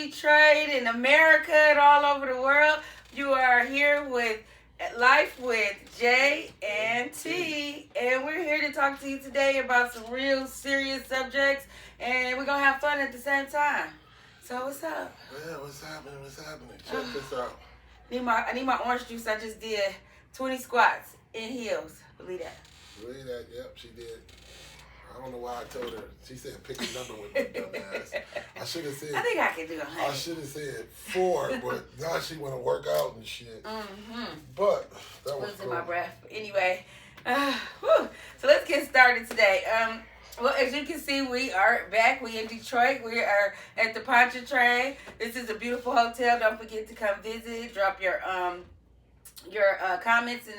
Detroit and America and all over the world. You are here with Life with JNT, and we're here to talk to you today about some real serious subjects, and we're gonna have fun at the same time. So what's up? Yeah, what's happening? Check this out. I need my orange juice. I just did 20 squats in heels. Believe that. Believe that? Yep, she did. I don't know why I told her. She said pick a number with me, dumbass. I should have said. I think I can do 100. I should have said 4, but now she want to work out and shit. Mm-hmm. But that was Losing cool. my breath. Anyway, so let's get started today. Well, as you can see, we are back. We in Detroit. We are at the Pontchartrain. This is a beautiful hotel. Don't forget to come visit. Drop your comments and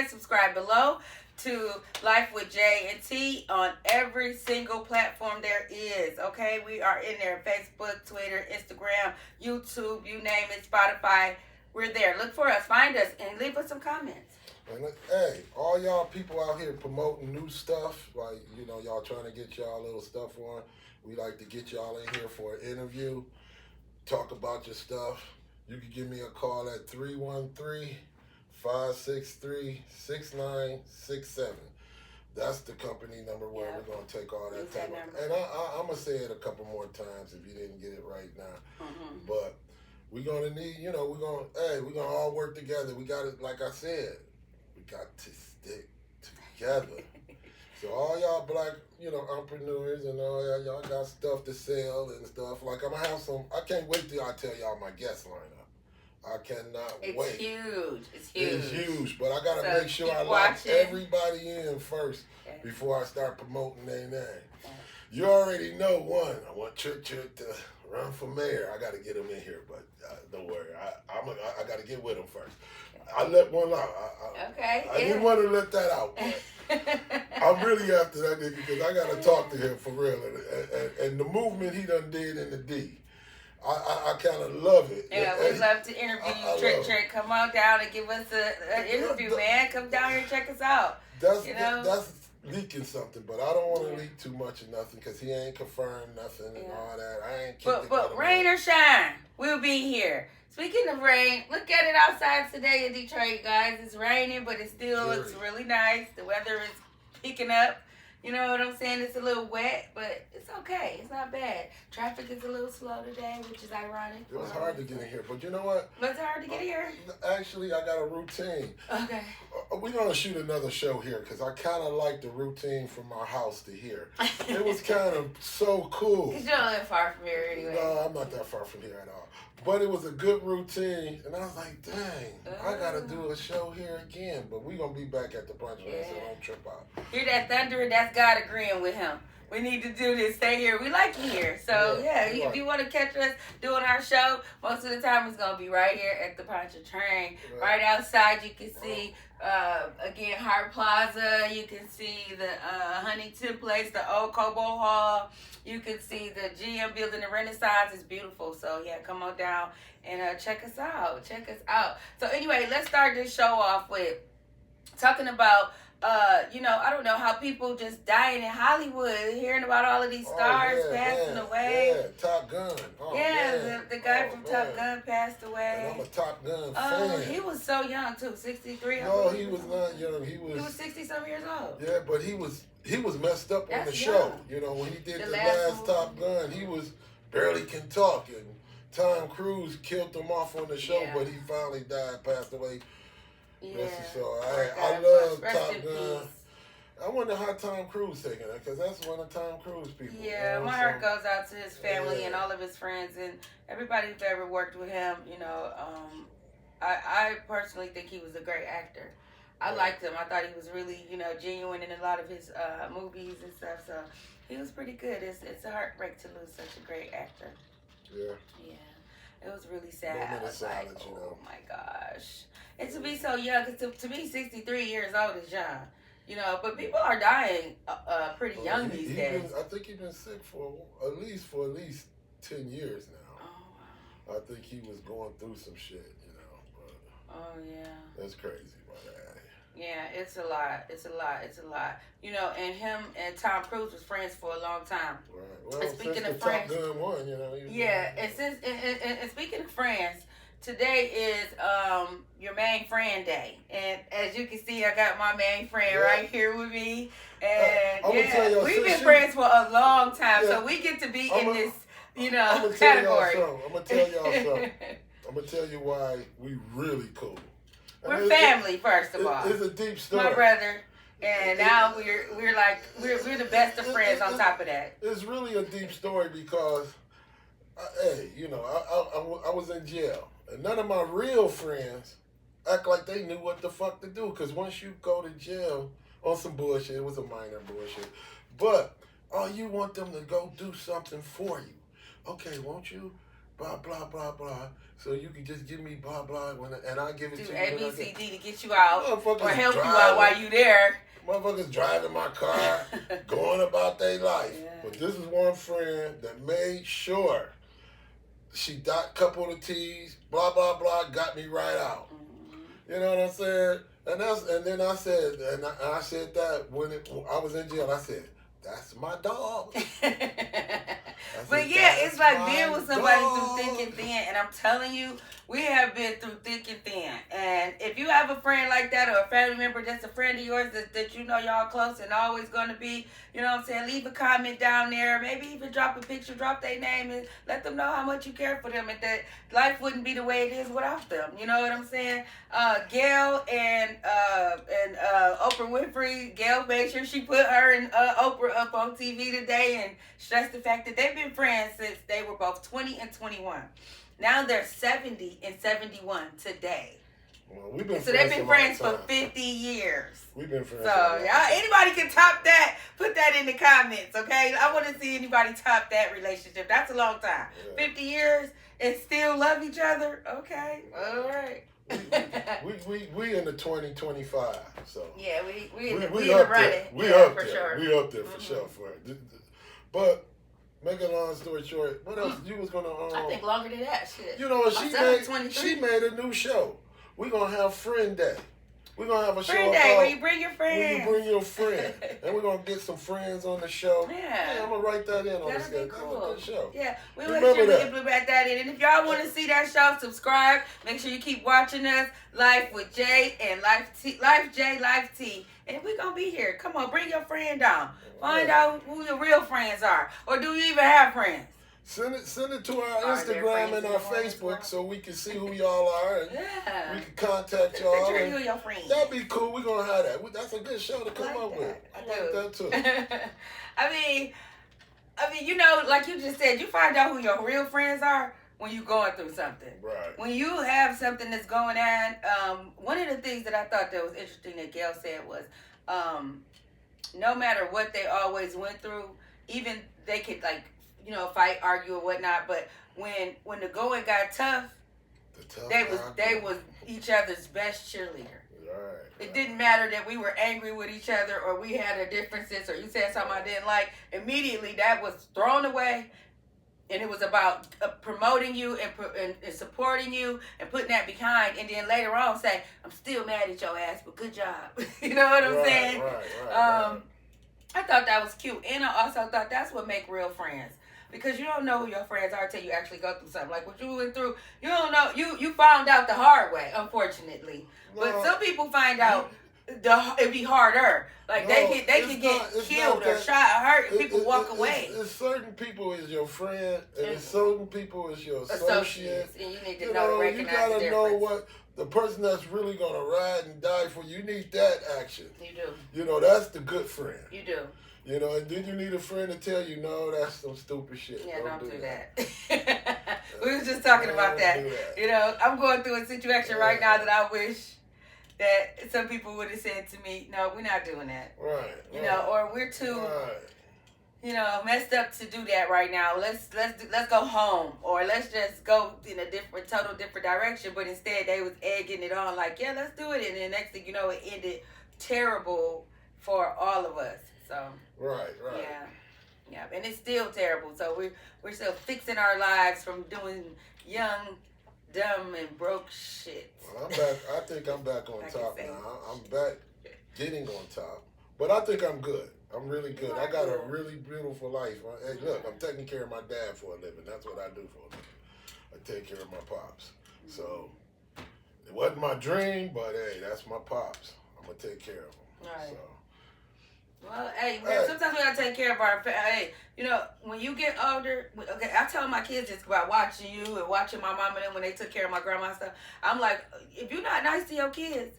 subscribe below to Life with J and T on every single platform there is. Okay, we are in there: Facebook, Twitter, Instagram, YouTube, you name it, Spotify. We're there. Look for us, find us, and leave us some comments. And hey, all y'all people out here promoting new stuff, like, you know, y'all trying to get y'all little stuff on. We like to get y'all in here for an interview, talk about your stuff. You can give me a call at 313-563-6967. That's the company number where we're going to take all that type of. And I'm going to say it a couple more times if you didn't get it right now. Mm-hmm. But we're going to need, we're going to all work together. We got it, like I said, we got to stick together. So all y'all black, entrepreneurs and all y'all got stuff to sell and stuff. Like, I'm going to have some, I can't wait till I tell y'all my guest lineup. I cannot wait. It's huge. It's huge, but I got to make sure I lock everybody in first before I start promoting their name. You already know one. I want Church to run for mayor. I got to get him in here, but don't worry. I got to get with him first. I let one out. I didn't want to let that out, but I'm really after that nigga because I got to talk to him for real. And the movement he done did in the D. I kind of love it. Yeah, we'd love to interview you, Trick. Come on down and give us an interview, man. Come down here and check us out. That's leaking something, but I don't want to leak too much of nothing because he ain't confirmed nothing and all that. I ain't. But rain or shine, we'll be here. Speaking of rain, look at it outside today in Detroit, guys. It's raining, but it still looks really nice. The weather is picking up. You know what I'm saying? It's a little wet, but it's okay. It's not bad. Traffic is a little slow today, which is ironic. It was hard to get in here, but you know what? It's hard to get here? Actually, I got a routine. Okay. We're going to shoot another show here because I kind of like the routine from our house to here. It was kind of so cool. Because you don't live far from here anyway. No, I'm not that far from here at all. But it was a good routine, and I was like, dang, I got to do a show here again. But we're going to be back at the Pontchartrain, so don't trip out. Hear that thunder? That's God agreeing with him. We need to do this. Stay here. We like you here. So, if you want to catch us doing our show, most of the time it's going to be right here at the Pontchartrain. Right outside, you can see, again, Hart Plaza. You can see the Huntington Place, the old Cobo Hall. You can see the GM building, the Renaissance. It's beautiful. So, come on down and check us out. So, anyway, let's start this show off with talking about I don't know how people just dying in Hollywood, hearing about all of these stars passing away. Yeah, Top Gun. The guy from Top Gun passed away. And I'm a Top Gun fan. He was so young too, 63. No, he was not young. He was 60-some years old. Yeah, but he was messed up on the show. When he did the last Top Gun, he was barely can talk, and Tom Cruise killed him off on the show, but he finally passed away. Yeah. So I love Top Gun. I wonder how Tom Cruise taking it, because that's one of Tom Cruise people. Yeah, my heart goes out to his family and all of his friends and everybody who's ever worked with him. I personally think he was a great actor. I liked him. I thought he was really, genuine in a lot of his movies and stuff. So he was pretty good. It's a heartbreak to lose such a great actor. Yeah. Yeah. It was really sad. I was like, oh my gosh. And to be so young, because to be 63 years old is young. But people are dying pretty young these days. I think he's been sick for at least 10 years now. Oh, wow. I think he was going through some shit, But oh, yeah. That's crazy, but Yeah, it's a lot. It's a lot. It's a lot. You know, and him and Tom Cruise was friends for a long time. Right. Well, and speaking since of the friends, Top Gun one, and speaking of friends, today is your main friend day, and as you can see, I got my main friend right here with me, and we've been friends for a long time, so we get to be in this, category. I'm gonna tell y'all something. I'm gonna tell you why we really cool. We're family, first of all. It's a deep story. My brother, and now we're the best of friends. On top of that, it's really a deep story because, I was in jail, and none of my real friends act like they knew what the fuck to do. Because once you go to jail on some bullshit, it was a minor bullshit, but you want them to go do something for you. Okay, won't you? Blah blah blah blah. So you can just give me blah blah, and I give it to you. Do A, B, C, D to get you out, or help you out while you there. Motherfuckers driving my car, going about their life. Yeah. But this is one friend that made sure she dot a couple of T's, blah blah blah, got me right out. Mm-hmm. You know what I'm saying? And then I said, I said that when I was in jail, I said, that's my dog. But yeah, it's like being with somebody through thick and thin. And I'm telling you, we have been through thick and thin. And if you have a friend like that or a family member that's a friend of yours that you know y'all close and always going to be, you know what I'm saying, leave a comment down there. Maybe even drop a picture, drop their name, and let them know how much you care for them and that life wouldn't be the way it is without them. You know what I'm saying? Gail and Oprah Winfrey, Gail made sure she put her and Oprah up on TV today and stressed the fact that they've been friends since they were both 20 and 21. Now they're 70 and 71 today. Well, they've been friends for 50 years. We've been friends. So anybody can top that. Put that in the comments, okay? I want to see anybody top that relationship. That's a long time. Yeah. 50 years and still love each other. Okay, all right. we in the 2025. So yeah, we in the running. We up there. Sure. We up there for sure. But make a long story short, what else you was gonna? I think longer than that. Shit. You know, she made a new show. We're gonna have Friend Day. We're gonna have a show day where you bring your friends. Where you bring your friend, and we're gonna get some friends on the show. Yeah, I'm gonna write that in on this. That'd be cool. That's a good show. Yeah, we'll make sure we implement that in. And if y'all want to see that show, subscribe. Make sure you keep watching us. Life with Jay and Life J, Life T. And we're gonna be here. Come on, bring your friend down. Find out who your real friends are, or do you even have friends? Send it to our Instagram and our Facebook so we can see who y'all are and we can contact y'all. Picture you and your friends. That'd be cool. We're gonna have that. That's a good show to come up with. I like that too. I mean, you know, like you just said, you find out who your real friends are when you're going through something. Right. When you have something that's going on, one of the things that I thought that was interesting that Gail said was, no matter what they always went through, even they could fight, argue, or whatnot. But when the going got tough, they was each other's best cheerleader. Right. It didn't matter that we were angry with each other or we had a differences or you said something I didn't like. Immediately that was thrown away, and it was about promoting you and supporting you and putting that behind. And then later on say, I'm still mad at your ass, but good job. You know what I'm saying? Right. I thought that was cute, and I also thought that's what make real friends. Because you don't know who your friends are until you actually go through something. Like what you went through, you don't know. You found out the hard way, unfortunately. No, but some people find out it'd be harder. Like they can get killed or shot or hurt, and people walk away. It's certain people is your friend, and certain people is your associate. And you need to know to recognize the difference. You gotta know what the person that's really gonna ride and die for. You need that action. You do. You know, that's the good friend. You do. You know, and then you need a friend to tell you, no, that's some stupid shit. Yeah, don't do that. We was just talking about that. You know, I'm going through a situation right now that I wish that some people would have said to me, no, we're not doing that. Right. You know, or we're too, messed up to do that right now. Let's go home, or let's just go in a total different direction. But instead, they was egging it on, like, yeah, let's do it. And then next thing you know, it ended terrible for all of us. So right. Yeah, and it's still terrible. So we're still fixing our lives from doing young, dumb and broke shit. Well, I'm back. I think I'm back on top now. I'm back getting on top. But I think I'm good. I'm really good. I got a really beautiful life. Hey, look, I'm taking care of my dad for a living. That's what I do for a living. I take care of my pops. So it wasn't my dream, but hey, that's my pops. I'm going to take care of them. Right. So. Well, hey, man, sometimes we got to take care of our family. Hey, you know, when you get older, okay, I tell my kids this about watching you and watching my mom and them when they took care of my grandma and stuff. I'm like, if you're not nice to your kids,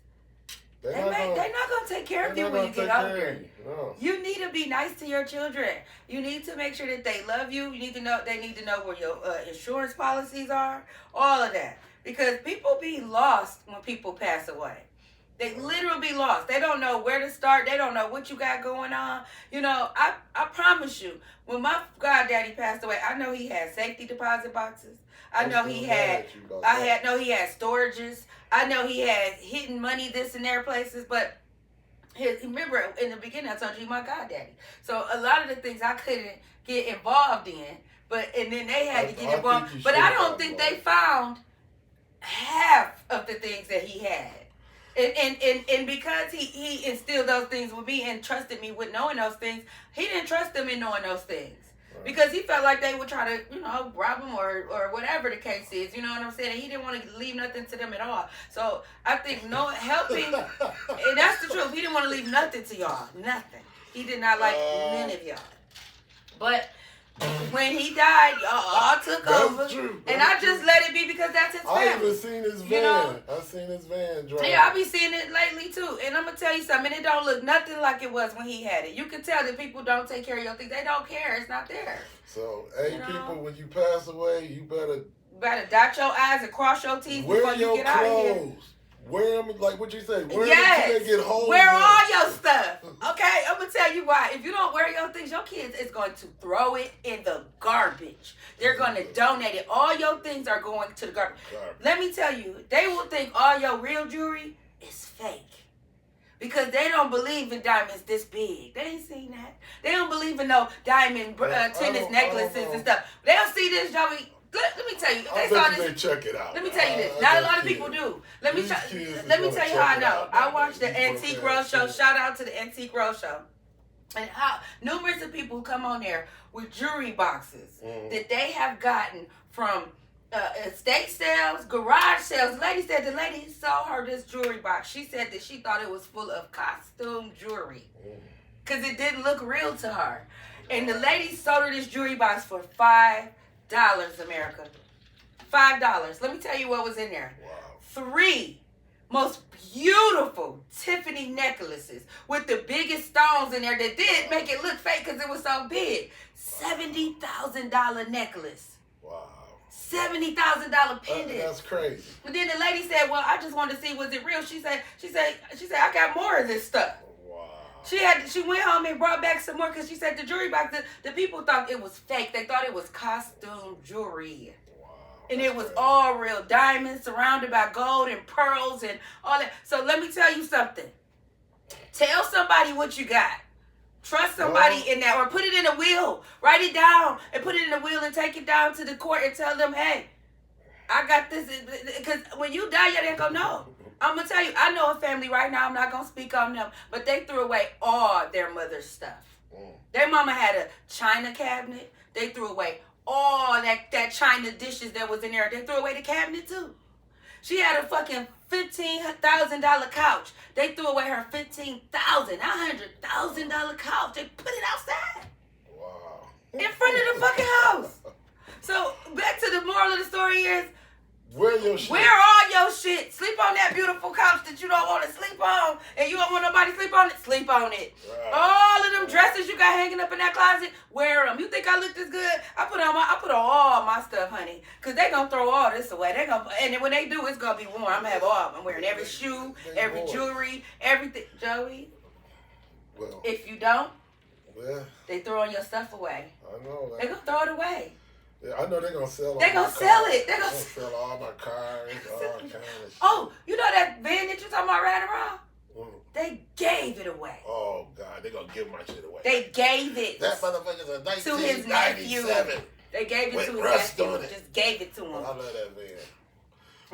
they're not going to take care of you when you get older. No. You need to be nice to your children. You need to make sure that they love you. You need to know, they need to know where your insurance policies are, all of that. Because people be lost when people pass away. They literally be lost. They don't know where to start. They don't know what you got going on. You know, I promise you, when my goddaddy passed away, I know he had safety deposit boxes. I know he had storages. I know he had hidden money this and there places. But remember, in the beginning, I told you my goddaddy. So a lot of the things I couldn't get involved in, and then they had to get involved. But I don't think they found half of the things that he had. And because he instilled those things with me and trusted me with knowing those things, he didn't trust them in knowing those things. Right. Because he felt like they would try to, you know, rob him or whatever the case is. You know what I'm saying? And he didn't want to leave nothing to them at all. So I think helping, and that's the truth. He didn't want to leave nothing to y'all. Nothing. He did not like none of y'all. But when he died, y'all took over. True. And I just let it be because that's his family. I even seen his van. You know? I've seen his van drive. Yeah, I be seeing it lately too. And I'm going to tell you something. It don't look nothing like it was when he had it. You can tell that people don't take care of your things. They don't care. It's not there. So, hey, people, when you pass away, you better dot your I's and cross your T's before you get out of here. Wear them, like what you say, wear them until they get holes. Wear all your stuff. Okay, I'm going to tell you why. If you don't wear your things, your kids is going to throw it in the garbage. They're going to donate it. All your things are going to the garbage. Let me tell you, they will think all your real jewelry is fake. Because they don't believe in diamonds this big. They ain't seen that. They don't believe in no diamond tennis necklaces and stuff. They'll see this jewelry. Let me tell you. I bet they check it out. Let me tell you this. Not a lot of people do. Let me tell you how I know. I watched the Antique Roadshow. Shout out to the Antique Roadshow. And how numerous of people come on there with jewelry boxes that they have gotten from estate sales, garage sales. The lady said the lady sold her this jewelry box. She said that she thought it was full of costume jewelry because it didn't look real to her. And the lady sold her this jewelry box for $5, America. $5. Let me tell you what was in there. Wow. 3 most beautiful Tiffany necklaces with the biggest stones in there that did make it look fake because it was so big. $70,000 necklace. Wow. $70,000 pendant. That's crazy. But then the lady said, "Well, I just wanted to see was it real." She said, "I got more of this stuff." Wow. She went home and brought back some more because she said the jewelry box, the people thought it was fake. They thought it was costume jewelry. And it was all real diamonds surrounded by gold and pearls and all that. So let me tell you something. Tell somebody what you got. Trust somebody in that, or put it in a will. Write it down and put it in a will and take it down to the court and tell them, "Hey, I got this." Because when you die, you ain't gonna know. I'm gonna tell you, I know a family right now. I'm not gonna speak on them, but they threw away all their mother's stuff. Their mama had a china cabinet. They threw away all that china dishes that was in there. They threw away the cabinet too. She had a fucking $15,000 couch. They threw away her $100,000 couch. They put it outside. Wow. In front of the fucking house. So back to the moral of the story is, wear your shit. Wear all your shit. Sleep on that beautiful couch that you don't want to sleep on, and you don't want nobody to sleep on it. Sleep on it. Right. All of them dresses you got hanging up in that closet, wear them. You think I look this good? I put on all my stuff, honey, because they gonna throw all this away. And then when they do, it's gonna be worn. I'm gonna have all of them. I'm wearing every shoe, every jewelry, everything. Joey, if you don't, they throwing your stuff away. I know that. They gonna throw it away. Yeah, I know they're going to sell it. They're going to sell it. They're going to sell all my cars, all kind of shit. Oh, you know that van that you talking about riding around? They gave it away. Oh, God. They're going to give my shit away. They gave it. That motherfucker's a 1997. To his nephew. They gave it to his nephew. Just gave it to him. I love that van.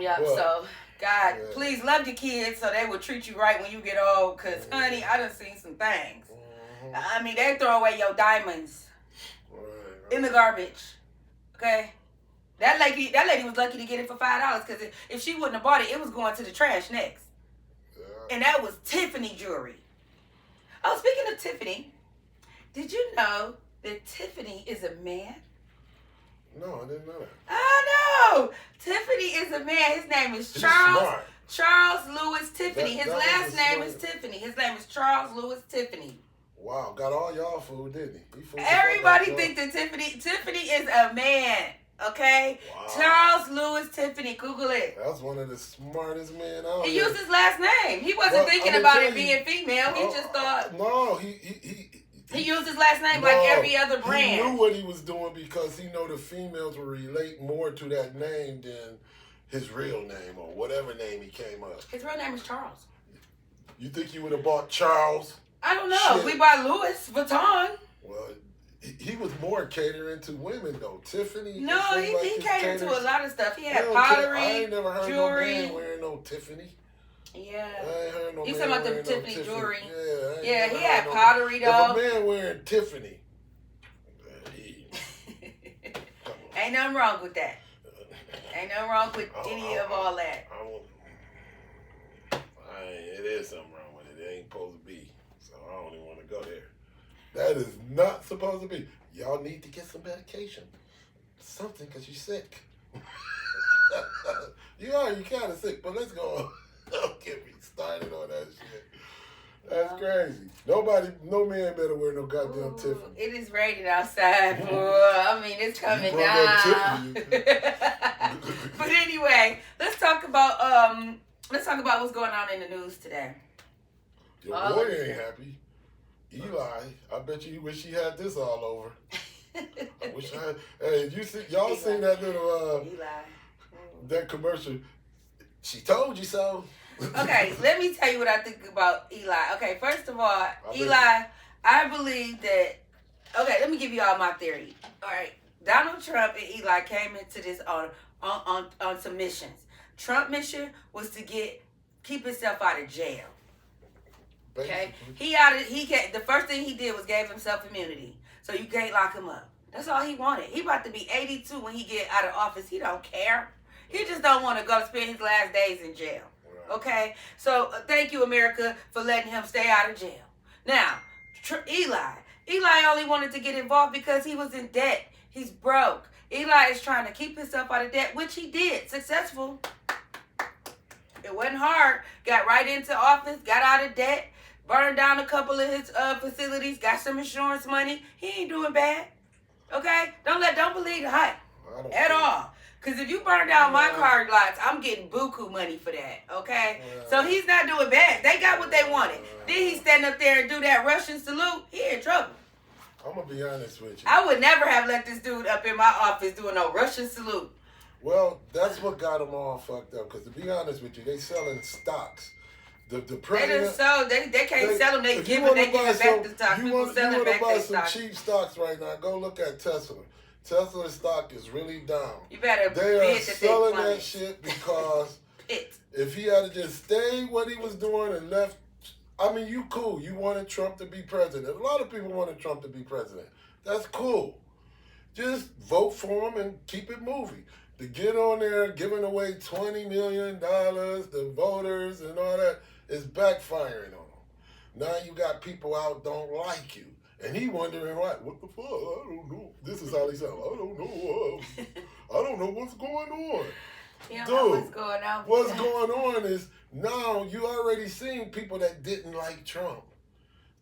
Yeah, so God, please love your kids so they will treat you right when you get old. Because, honey, I done seen some things. I mean, they throw away your diamonds in the garbage. Okay? That lady was lucky to get it for $5 because if she wouldn't have bought it, it was going to the trash next. Yeah. And that was Tiffany jewelry. Oh, speaking of Tiffany, did you know that Tiffany is a man? No, I didn't know that. I know. Tiffany is a man. His name is Charles Louis Tiffany. His last name is Tiffany. His name is Charles Louis Tiffany. Wow, got all y'all food, didn't he? Everybody think that Tiffany is a man. Okay? Wow. Charles Louis Tiffany. Google it. That's one of the smartest men out He used his last name. He wasn't thinking about it being female. He just thought. No, he used his last name like every other brand. He knew what he was doing because he know the females will relate more to that name than his real name or whatever name he came up. His real name is Charles. You think you would have bought Charles? I don't know. Shit. We bought Louis Vuitton. Well, he was more catering to women though. Tiffany. No, he catered to a lot of stuff. He had pottery, I ain't never heard jewelry. No man wearing no Tiffany. Yeah. I ain't heard no you man talking about the wearing Tiffany no jewelry? Yeah, he had pottery though. If a man wearing Tiffany, ain't nothing wrong with that. Ain't nothing wrong with any of all that. It is something wrong with it. It ain't supposed to be. So I don't even want to go there. That is not supposed to be. Y'all need to get some medication. Something, because you're sick. You kind of sick, but let's go on. Don't get me started on that shit. That's crazy. No man better wear no goddamn Tiffany. It is raining outside, boy. I mean, it's coming down. But anyway, let's talk about what's going on in the news today. Your boy ain't happy. Eli, I bet you wish he had this all over. I wish I had. Hey, y'all seen that little Eli. That commercial? She told you so. Okay, let me tell you what I think about Eli. Okay, first of all, Eli, I believe that. Okay, let me give you all my theory. All right, Donald Trump and Eli came into this on some missions. Trump's mission was to keep himself out of jail. Okay, the first thing he did was gave himself immunity, so you can't lock him up. That's all he wanted. He about to be 82 when he get out of office. He don't care. He just don't want to go spend his last days in jail. Okay, so thank you, America, for letting him stay out of jail. Now, Eli only wanted to get involved because he was in debt. He's broke. Eli is trying to keep himself out of debt, which he did. Successful. It wasn't hard. Got right into office, got out of debt, burned down a couple of his facilities, got some insurance money. He ain't doing bad. Okay? Don't believe the hype at all. Because if you burn down my car lots, I'm getting buku money for that, okay? So he's not doing bad. They got what they wanted. Then he stand up there and do that Russian salute. He in trouble. I'm going to be honest with you. I would never have let this dude up in my office doing no Russian salute. Well, that's what got them all fucked up. Because to be honest with you, they selling stocks. The president, they can't sell them. They give back the stock. People selling back their stock. You want to buy some cheap stocks right now, go look at Tesla. Tesla's stock is really down. You better They are selling that shit because if he had to just stay what he was doing and left, I mean, you cool. You wanted Trump to be president. A lot of people wanted Trump to be president. That's cool. Just vote for him and keep it moving. To get on there giving away $20 million to voters and all that is backfiring on him. Now you got people out don't like you. And he wondering, what the fuck? I don't know. This is how he sounds. I don't know. I don't know what's going on. You don't know what's going on. What's going on is now you already seen people that didn't like Trump.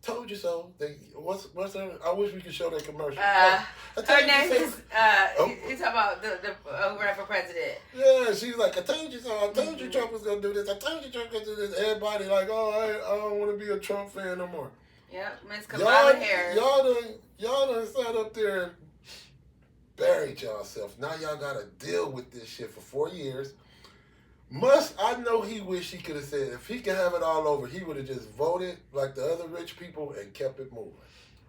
Told you so. What's her? I wish we could show that commercial. Her name is. You talking about the who ran for president? Yeah, she's like, I told you so. I told you Trump was gonna do this. I told you Trump was gonna do this. Everybody like, I don't want to be a Trump fan no more. Yep, Miss Kamala Harris. Y'all done sat up there and buried yourself. Now y'all gotta deal with this shit for 4 years. I know he wish he could have said, if he could have it all over, he would have just voted like the other rich people and kept it moving.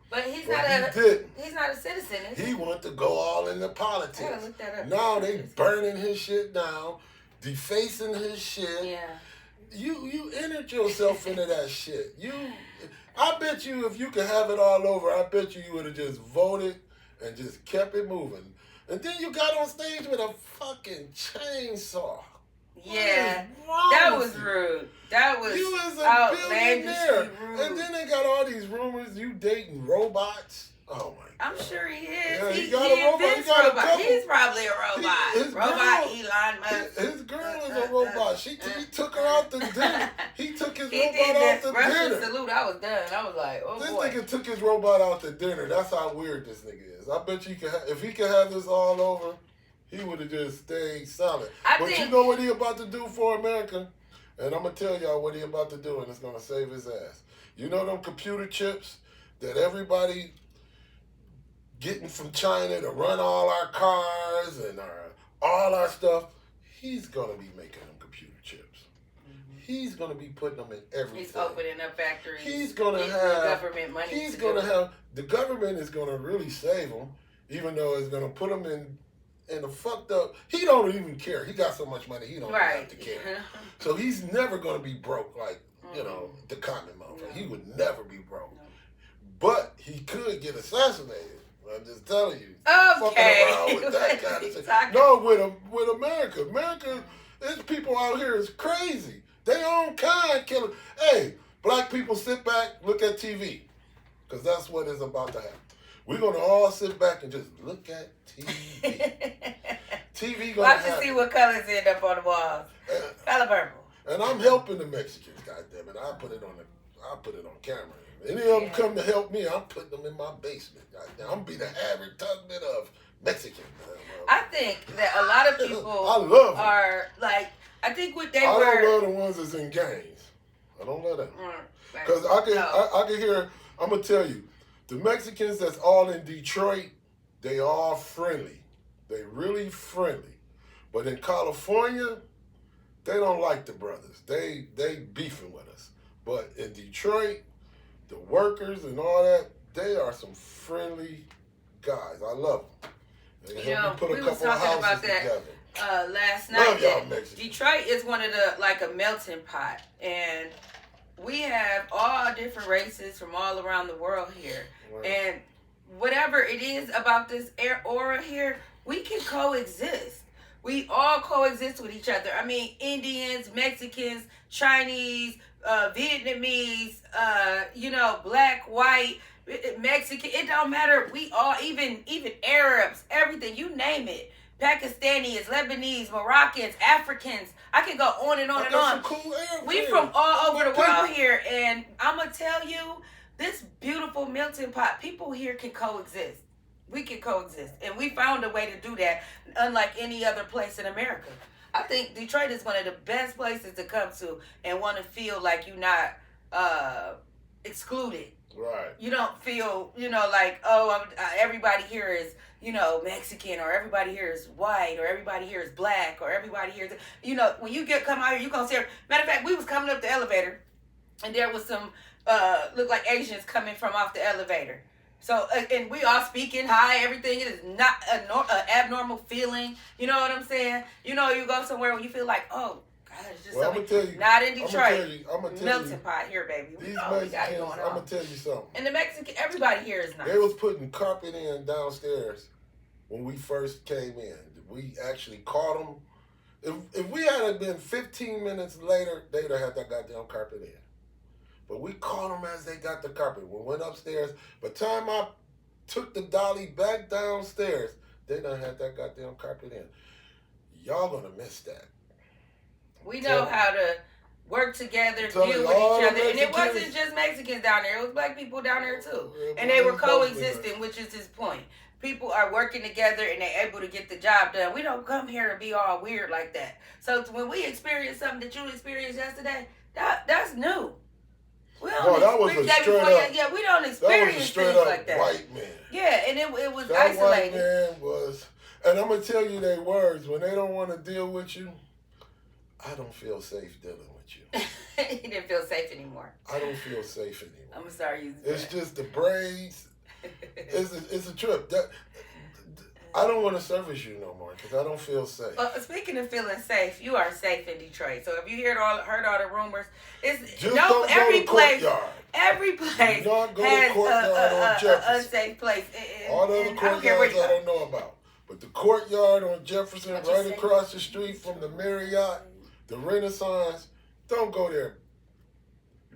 But he's not a citizen, is he? He wanted to go all into politics. I gotta look that up. Now they burning his shit down. defacing his shit. Yeah. You entered yourself into that shit. I bet you if you could have it all over, I bet you would have just voted and just kept it moving. And then you got on stage with a fucking chainsaw. Yeah, that was rude. That was you was a outlandishly rude. And then they got all these rumors you dating robots. Oh my God. I'm sure he is. Yeah, he got a robot. He got robot. He's probably a robot. Elon Musk. His girl is a robot. He took her out to dinner. He took his robot out to dinner. Salute. I was done. I was like, oh this boy. Nigga took his robot out to dinner. That's how weird this nigga is. I bet you if he could have this all over, he would have just stayed solid. But you know what he about to do for America? And I'm going to tell y'all what he about to do, and it's going to save his ass. You know them computer chips that everybody getting from China to run all our cars and all our stuff? He's going to be making them computer chips. Mm-hmm. He's going to be putting them in everything. He's opening up factories. He's going to have government money. He's going to have the government is going to really save him, even though it's going to put him in a fucked up. He don't even care. He got so much money. He don't have to care. So he's never going to be broke like the common motherfucker. He would never be broke. But he could get assassinated. I'm just telling you. Okay. Fucking around with that kind of shit. No, with America. America, there's people out here is crazy. They own kind killing. Hey, black people sit back, look at TV. Because that's what is about to happen. We're going to all sit back and just look at TV. TV going to see what colors end up on the walls. Color purple. And I'm helping the Mexicans, goddammit. I put it on camera. Any of them come to help me, I'm putting them in my basement. I'm going to be the advertisement of Mexican. I think that a lot of people I love are like, I think what they I were... don't love the ones that's in gangs. I don't love them. Because I can hear, I'm going to tell you, the Mexicans that's all in Detroit, they all friendly. They really friendly. But in California, they don't like the brothers. They beefing with us. But in Detroit, the workers and all that, they are some friendly guys. I love them. They help me put a couple of houses together. Last night. Love y'all Mexicans. Detroit is one of the, like a melting pot. And we have all different races from all around the world here. Right. And whatever it is about this aura here, we can coexist. We all coexist with each other. I mean, Indians, Mexicans, Chinese, Vietnamese, black, white, Mexican. It don't matter. We all, even Arabs, everything, you name it. Pakistanis, Lebanese, Moroccans, Africans. I can go on and on and on. Cool we from all over the world here, and I'm gonna tell you, this beautiful melting pot, people here can coexist. We can coexist, and we found a way to do that, unlike any other place in America. I think Detroit is one of the best places to come to and want to feel like you're not excluded. Right. You don't feel, like, everybody here is, Mexican, or everybody here is white, or everybody here is black, or everybody here is, when you come out here, you're going to see. Matter of fact, we was coming up the elevator, and there was some, look like Asians coming from off the elevator. So, and we all speaking hi, everything. It is not an abnormal feeling. You know what I'm saying? You go somewhere where you feel like, oh, God, it's just something. Not in Detroit. I'm going to tell you. Melting pot here, baby. These Mexicans, I'm going to tell you something. And the Mexican, everybody here is nice. They was putting carpet in downstairs when we first came in. We actually caught them. If we had been 15 minutes later, they'd have had that goddamn carpet in. But we caught them as they got the carpet. We went upstairs. By the time I took the dolly back downstairs, they done had that goddamn carpet in. Y'all gonna miss that. We know how to work together, deal with each other. And it wasn't just Mexicans down there. It was black people down there too. And they were coexisting, which is his point. People are working together and they're able to get the job done. We don't come here and be all weird like that. So when we experience something that you experienced yesterday, that's new. We don't that was a straight up. Yeah, we don't experience things like that. White man. Yeah, and it was that isolated. That white man was, and I'm gonna tell you their words. When they don't want to deal with you, I don't feel safe dealing with you. He didn't feel safe anymore. I don't feel safe anymore. I'm gonna start using It's just the braids. It's a trip. I don't want to service you no more because I don't feel safe. Well, speaking of feeling safe, you are safe in Detroit. So if you heard all the rumors, it's just don't every go to place. Every place do not go has to courtyard on Jefferson. Unsafe place. All the other courtyards I don't know about, but the courtyard on Jefferson, right across the street from the Marriott, the Renaissance, don't go there.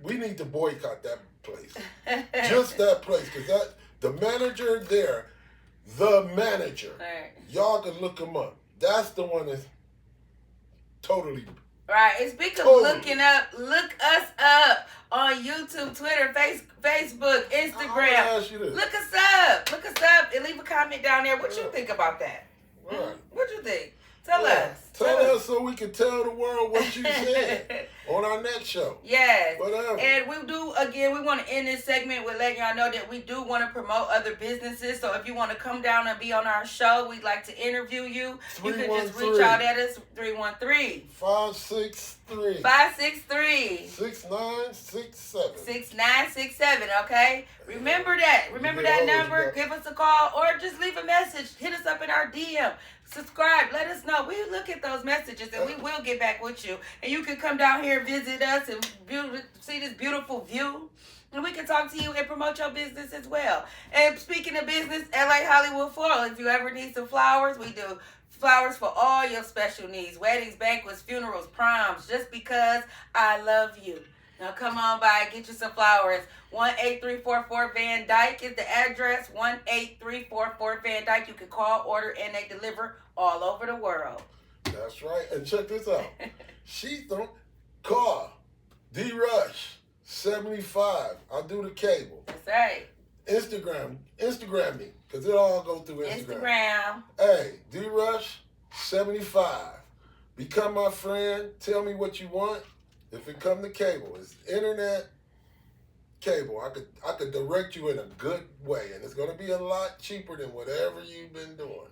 We need to boycott that place. Just that place, because the manager there. The manager. Right. Y'all can look him up. That's the one that's totally. Right. And speaking of looking up, look us up on YouTube, Twitter, Facebook, Instagram. Ask you this. Look us up and leave a comment down there. What you think about that? Right. What you think? Tell us. Tell us so we can tell the world what you said on our next show. Yes. Whatever. And we want to end this segment with letting y'all know that we do want to promote other businesses. So if you want to come down and be on our show, we'd like to interview you. You can just reach out at us, 313-563. 6967. 6967, okay? Remember that. Remember that number. Give us a call or just leave a message. Hit us up in our DM. Subscribe. Let us know. We look at those messages and we will get back with you. And you can come down here, visit us, and see this beautiful view. And we can talk to you and promote your business as well. And speaking of business, LA Hollywood Floral. If you ever need some flowers, we do flowers for all your special needs. Weddings, banquets, funerals, proms. Just because I love you. Now come on by, get you some flowers. 18344 Van Dyke is the address. 18344 Van Dyke. You can call, order, and they deliver all over the world. That's right. And check this out. She don't call D-Rush 75. I do the cable. That's right. Instagram me, because it all go through Instagram. Hey, D-Rush 75. Become my friend. Tell me what you want. If it come to cable, it's internet cable. I could direct you in a good way, and it's gonna be a lot cheaper than whatever you've been doing.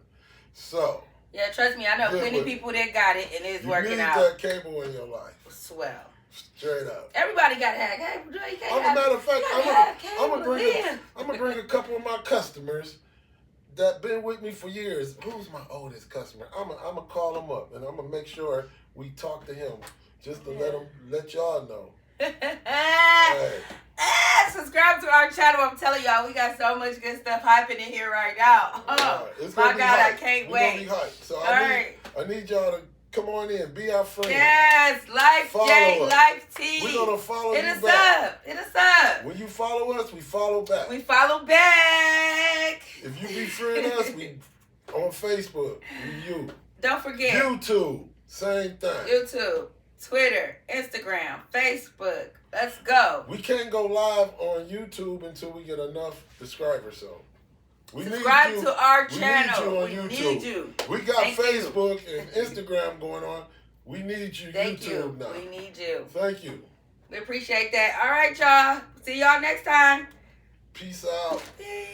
So yeah, trust me, I know plenty of people that got it and it's working out. You need that cable in your life. Swell. Straight up. Everybody got to have cable. As a matter of fact, I'm gonna bring a couple of my customers that been with me for years. Who's my oldest customer? I'm gonna call him up and I'm gonna make sure we talk to him. Just to let y'all know. Hey. Subscribe to our channel. I'm telling y'all, we got so much good stuff happening here right now. My God, I can't wait. Gonna be hyped. So I need y'all to come on in, be our friend. Yes, Life J, Life T. We're gonna follow you back. Hit us up. When you follow us, we follow back. We follow back. If you befriend us, we on Facebook. You. Don't forget. YouTube, same thing. YouTube. Twitter, Instagram, Facebook. Let's go. We can't go live on YouTube until we get enough subscribers. So subscribe to our channel. We need you. We got Facebook and Instagram going on. We need you. Thank YouTube you. now. We need you. Thank you. We appreciate that. All right, y'all. See y'all next time. Peace out. Peace.